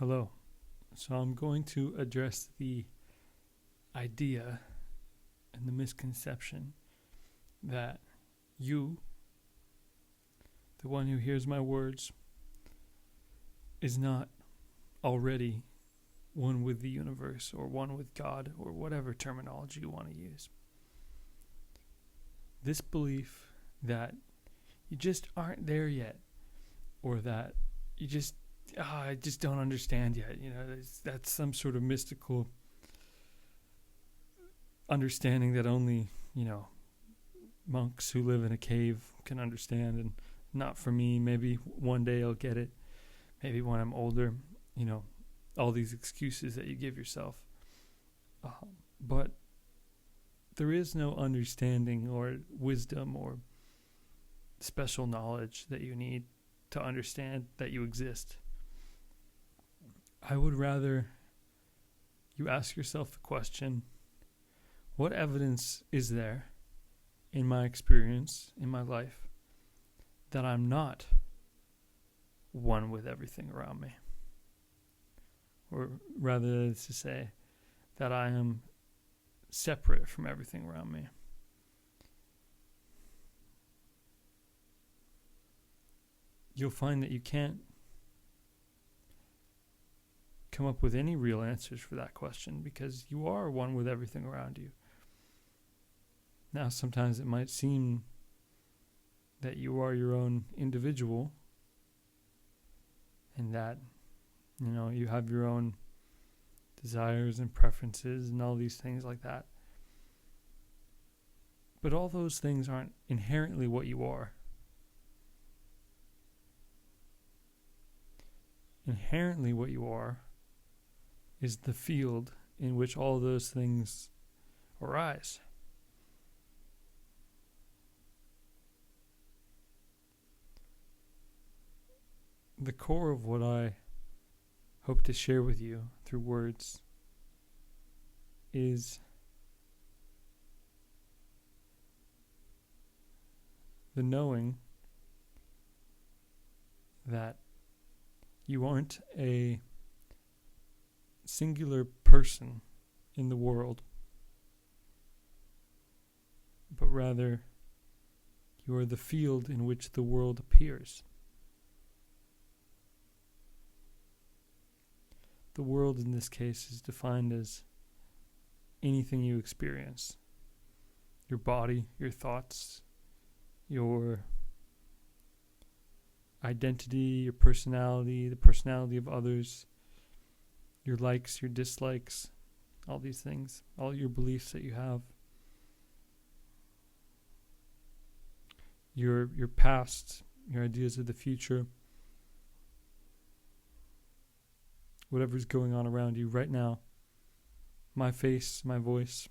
Hello. So I'm going to address the idea and the misconception that you, the one who hears my words, is not already one with the universe or one with God or whatever terminology you want to use. This belief that you just aren't there yet, or that you just I just don't understand yet. That's some sort of mystical understanding that only, monks who live in a cave can understand, and not for me. Maybe one day I'll get it. Maybe when I'm older, all these excuses that you give yourself. But there is no understanding or wisdom or special knowledge that you need to understand that you exist. I would rather you ask yourself the question, what evidence is there in my experience, in my life, that I'm not one with everything around me? Or rather to say that I am separate from everything around me. You'll find that you can't come up with any real answers for that question, because you are one with everything around you. Now, sometimes it might seem that you are your own individual, and that, you have your own desires and preferences and all these things like that. But all those things aren't inherently what you are. Inherently what you are is the field in which all those things arise. The core of what I hope to share with you through words is the knowing that you aren't a singular person in the world, but rather you are the field in which the world appears. The world in this case is defined as anything you experience. Your body, your thoughts, your identity, your personality, the personality of others, your likes, your dislikes, all these things, all your beliefs that you have, your past, your ideas of the future, whatever's going on around you right now, my face, my voice,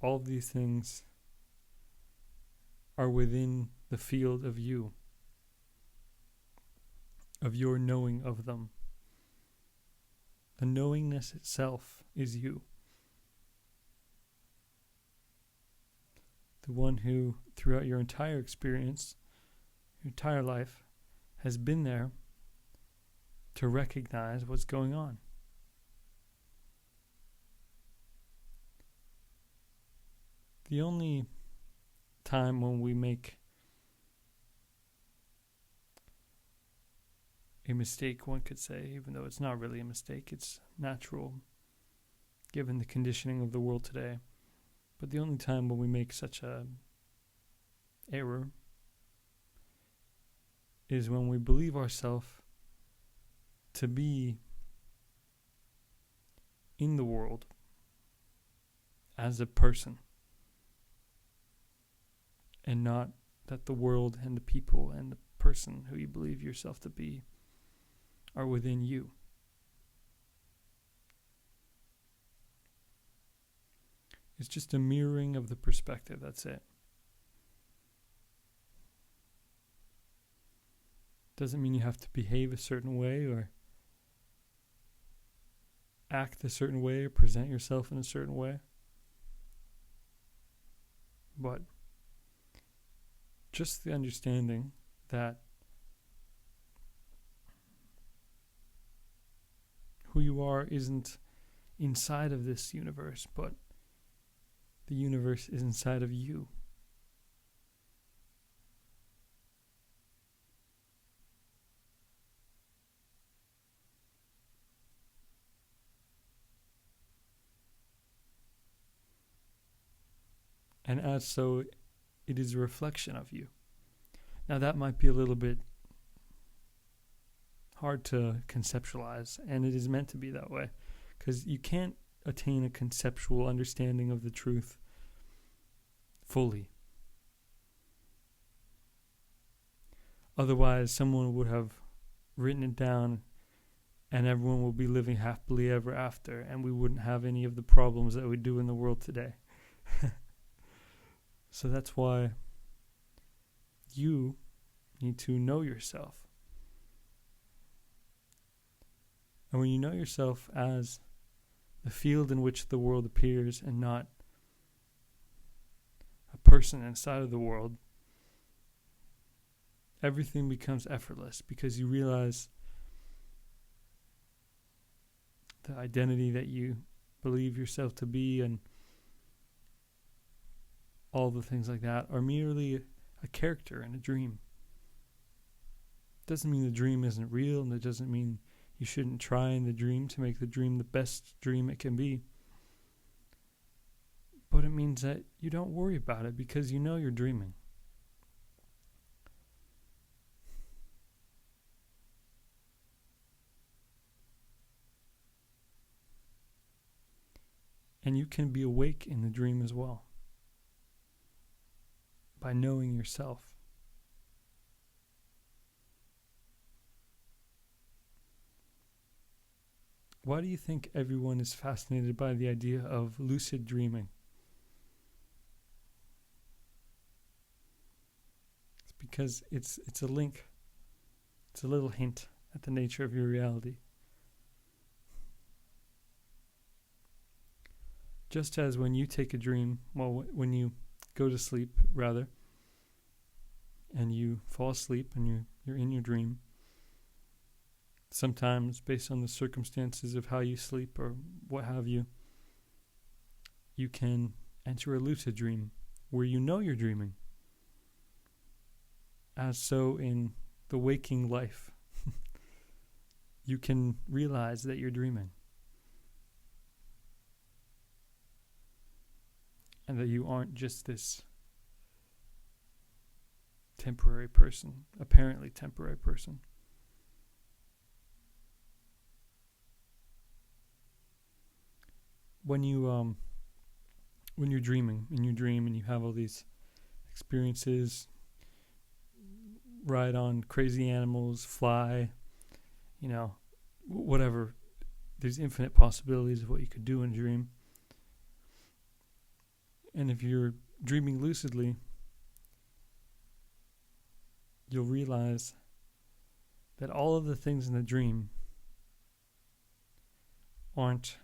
all of these things are within the field of you, of your knowing of them. The knowingness itself is you. The one who, throughout your entire experience, your entire life, has been there to recognize what's going on. The only time when we make a mistake, one could say, even though it's not really a mistake, it's natural given the conditioning of the world today, but the only time when we make such a error is when we believe ourselves to be in the world as a person, and not that the world and the people and the person who you believe yourself to be are within you. It's just a mirroring of the perspective, that's it. Doesn't mean you have to behave a certain way or act a certain way or present yourself in a certain way. But just the understanding that who you are isn't inside of this universe, but the universe is inside of you. And as so, it is a reflection of you. Now that might be a little bit hard to conceptualize, and it is meant to be that way, because you can't attain a conceptual understanding of the truth fully. Otherwise, someone would have written it down and everyone will be living happily ever after, and we wouldn't have any of the problems that we do in the world today. So that's why you need to know yourself. And when you know yourself as the field in which the world appears and not a person inside of the world, everything becomes effortless, because you realize the identity that you believe yourself to be and all the things like that are merely a character in a dream. Doesn't mean the dream isn't real, and it doesn't mean you shouldn't try in the dream to make the dream the best dream it can be. But it means that you don't worry about it, because you know you're dreaming. And you can be awake in the dream as well, by knowing yourself. Why do you think everyone is fascinated by the idea of lucid dreaming? It's because it's a link. It's a little hint at the nature of your reality. Just as when you take a dream, when you go to sleep, rather, and you fall asleep and you're in your dream, sometimes based on the circumstances of how you sleep or what have you, you can enter a lucid dream where you know you're dreaming. As so in the waking life, you can realize that you're dreaming. And that you aren't just this temporary person, apparently temporary person. When you're dreaming, in your dream, and you have all these experiences, ride on crazy animals, fly, whatever. There's infinite possibilities of what you could do in a dream. And if you're dreaming lucidly, you'll realize that all of the things in the dream aren't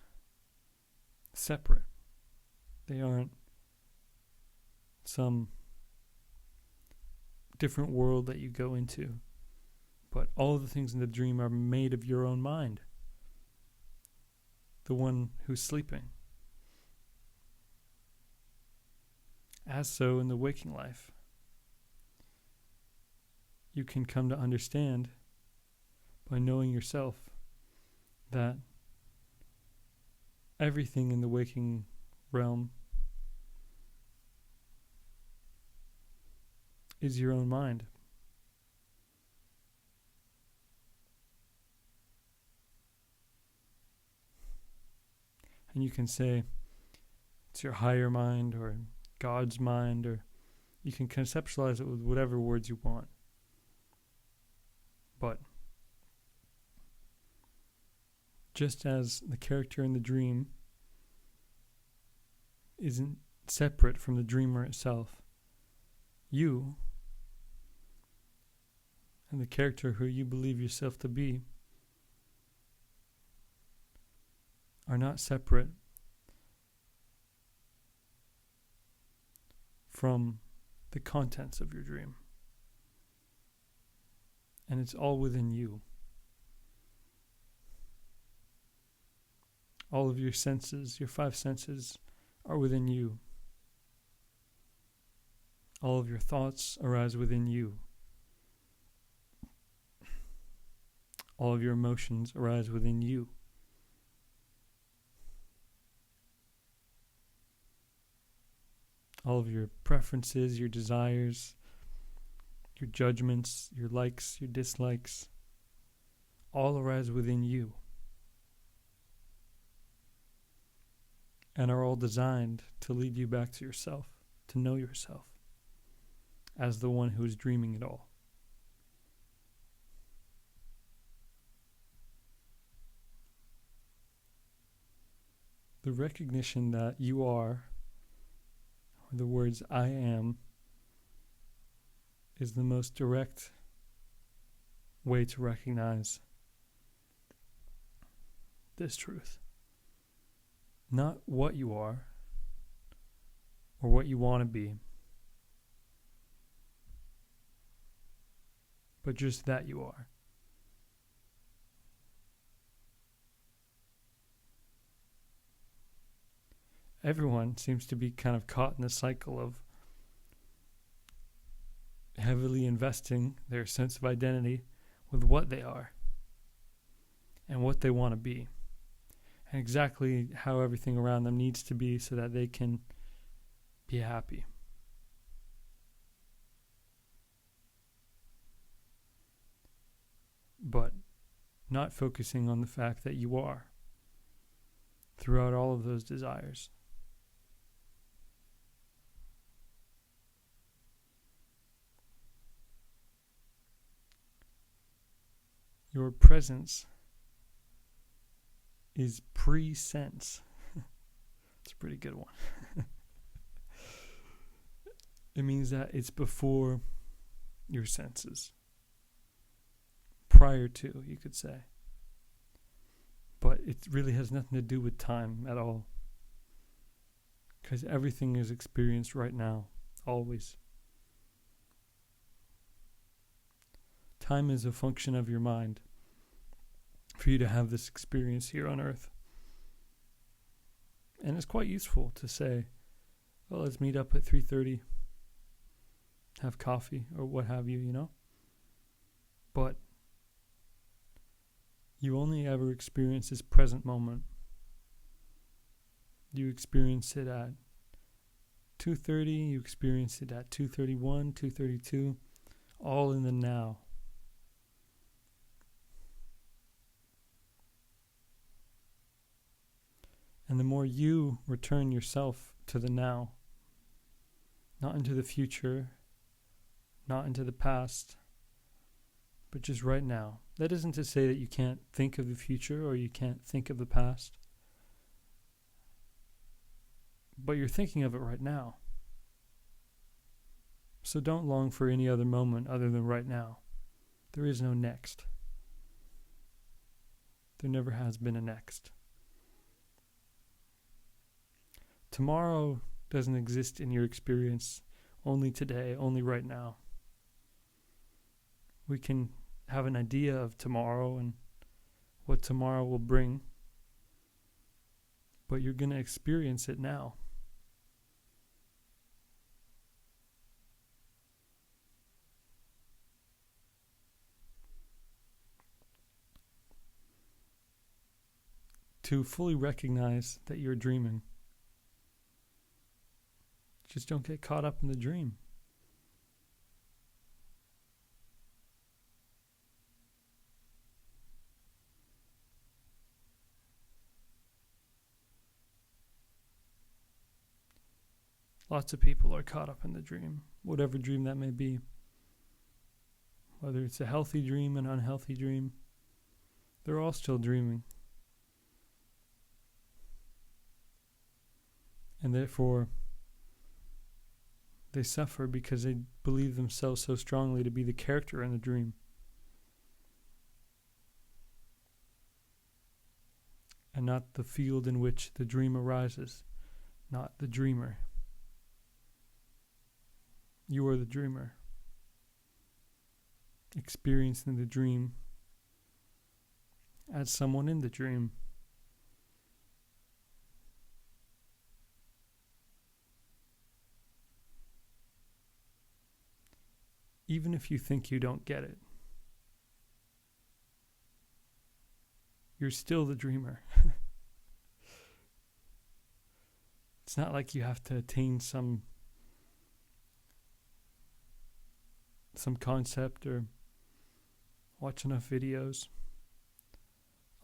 separate. They aren't some different world that you go into. But all of the things in the dream are made of your own mind, the one who's sleeping. As so in the waking life, you can come to understand by knowing yourself that everything in the waking realm is your own mind. And you can say it's your higher mind or God's mind, or you can conceptualize it with whatever words you want. But just as the character in the dream isn't separate from the dreamer itself, you and the character who you believe yourself to be are not separate from the contents of your dream. And it's all within you. All of your senses, your 5 senses, are within you. All of your thoughts arise within you. All of your emotions arise within you. All of your preferences, your desires, your judgments, your likes, your dislikes, all arise within you. And are all designed to lead you back to yourself, to know yourself as the one who is dreaming it all. The recognition that you are, or the words I am, is the most direct way to recognize this truth. Not what you are or what you want to be, but just that you are. Everyone seems to be kind of caught in the cycle of heavily investing their sense of identity with what they are and what they want to be, and exactly how everything around them needs to be so that they can be happy. But not focusing on the fact that you are throughout all of those desires. Your presence is pre-sense. It's a pretty good one. It means that it's before your senses. Prior to, you could say. But it really has nothing to do with time at all. Because everything is experienced right now, always. Time is a function of your mind for you to have this experience here on earth. And it's quite useful to say, well, let's meet up at 3:30, have coffee or what have you, you know? But you only ever experience this present moment. You experience it at 2:30, you experience it at 2:31, 2:32, all in the now. And the more you return yourself to the now, not into the future, not into the past, but just right now. That isn't to say that you can't think of the future or you can't think of the past, but you're thinking of it right now. So don't long for any other moment other than right now. There is no next. There never has been a next. Tomorrow doesn't exist in your experience, only today, only right now. We can have an idea of tomorrow and what tomorrow will bring, but you're going to experience it now. To fully recognize that you're dreaming, just don't get caught up in the dream. Lots of people are caught up in the dream, whatever dream that may be. Whether it's a healthy dream, an unhealthy dream, they're all still dreaming. And therefore, they suffer because they believe themselves so strongly to be the character in the dream. And not the field in which the dream arises, not the dreamer. You are the dreamer, experiencing the dream as someone in the dream. even if you think you don't get it, you're still the dreamer. It's not like you have to attain some concept or watch enough videos.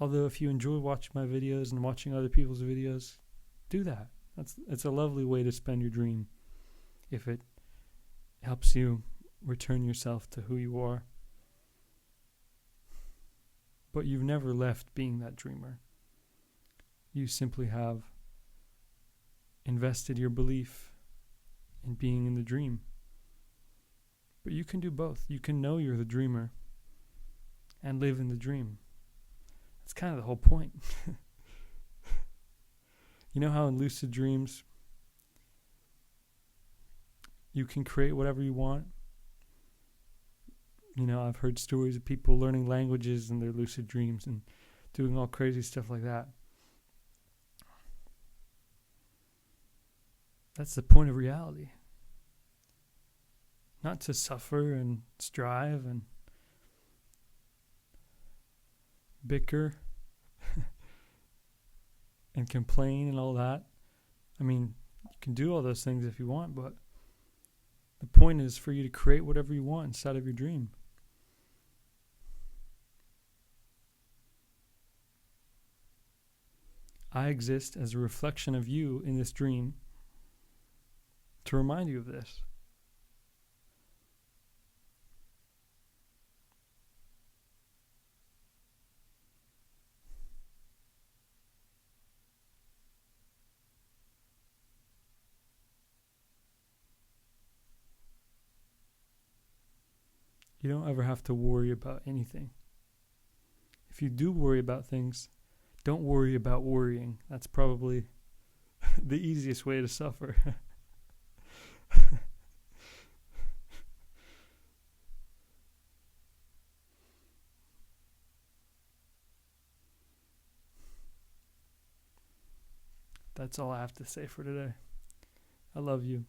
Although if you enjoy watching my videos and watching other people's videos, do that. It's a lovely way to spend your dream if it helps you return yourself to who you are. But you've never left being that dreamer. You simply have invested your belief in being in the dream. But you can do both. You can know you're the dreamer and live in the dream. That's kind of the whole point. You know how in lucid dreams you can create whatever you want? You know, I've heard stories of people learning languages in their lucid dreams and doing all crazy stuff like that. That's the point of reality. Not to suffer and strive and bicker and complain and all that. I mean, you can do all those things if you want, but the point is for you to create whatever you want inside of your dream. I exist as a reflection of you in this dream to remind you of this. You don't ever have to worry about anything. If you do worry about things, don't worry about worrying. That's probably the easiest way to suffer. That's all I have to say for today. I love you.